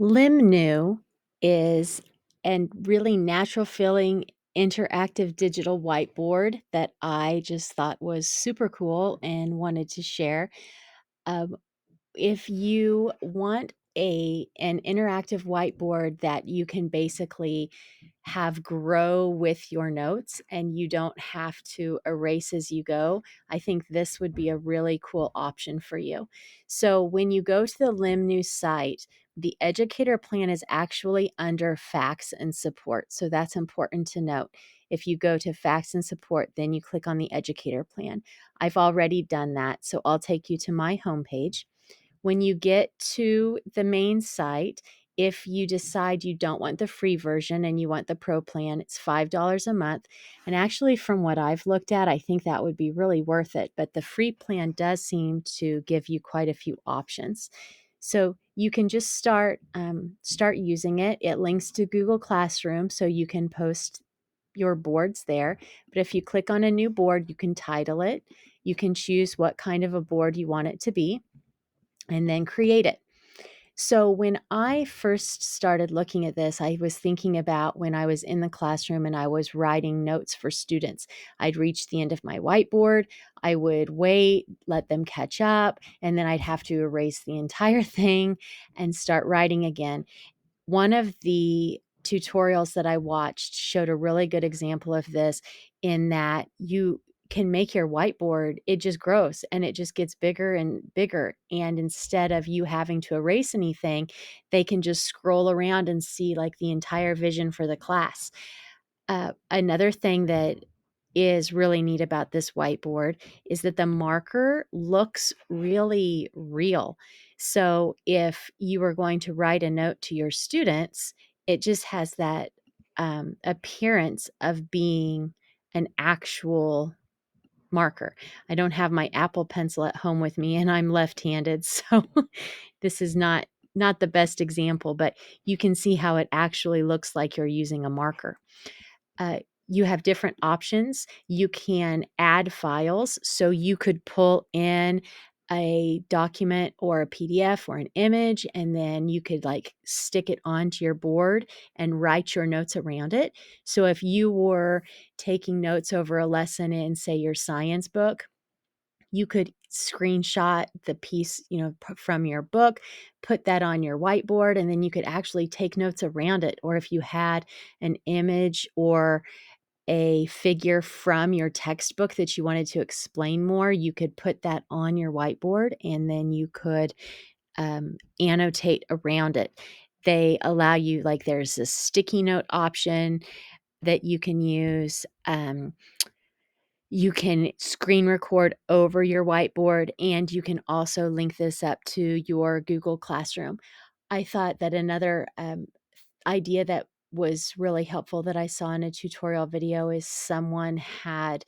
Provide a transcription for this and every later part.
Limnu is a really natural feeling interactive digital whiteboard that I just thought was super cool and wanted to share. Um, if you want an interactive whiteboard that you can basically have grow with your notes and you don't have to erase as you go, I think this would be a really cool option for you. So when you go to the Limnu site, the educator plan is actually under facts and support. So that's important to note. If you go to facts and support, then you click on the educator plan. I've already done that, so I'll take you to my homepage. When you get to the main site, if you decide you don't want the free version and you want the pro plan, it's $5 a month. And actually, from what I've looked at, I think that would be really worth it. But the free plan does seem to give you quite a few options. So you can just start using it. It links to Google Classroom, so you can post your boards there. But if you click on a new board, you can title it. You can choose what kind of a board you want it to be and then create it. So when I first started looking at this, I was thinking about when I was in the classroom and I was writing notes for students. I'd reach the end of my whiteboard, I would wait, let them catch up, and then I'd have to erase the entire thing and start writing again. One of the tutorials that I watched showed a really good example of this, in that you can make your whiteboard, it just grows and it just gets bigger and bigger. And instead of you having to erase anything, they can just scroll around and see like the entire vision for the class. Another thing that is really neat about this whiteboard is that the marker looks really real. So if you were going to write a note to your students, it just has that appearance of being an actual marker. I don't have my Apple Pencil at home with me and I'm left-handed, so this is not the best example, but you can see how it actually looks like you're using a marker. Uh, you have different options. You can add files, so you could pull in a document or a PDF or an image, and then you could like stick it onto your board and write your notes around it. So if you were taking notes over a lesson in, say, your science book, you could screenshot the piece, from your book, put that on your whiteboard, and then you could actually take notes around it. Or if you had an image or a figure from your textbook that you wanted to explain more, you could put that on your whiteboard and then you could annotate around it. They allow you, like, there's a sticky note option that you can use. You can screen record over your whiteboard, and you can also link this up to your Google Classroom. I thought that another idea that was really helpful that I saw in a tutorial video is someone had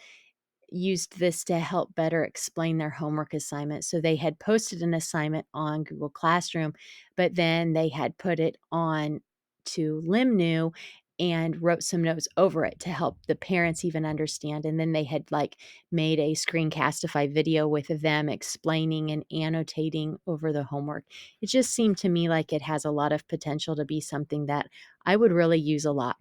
used this to help better explain their homework assignment. So they had posted an assignment on Google Classroom, but then they had put it on to Limnu and wrote some notes over it to help the parents even understand. And then they had like made a screencastify video with them explaining and annotating over the homework. It just seemed to me like it has a lot of potential to be something that I would really use a lot.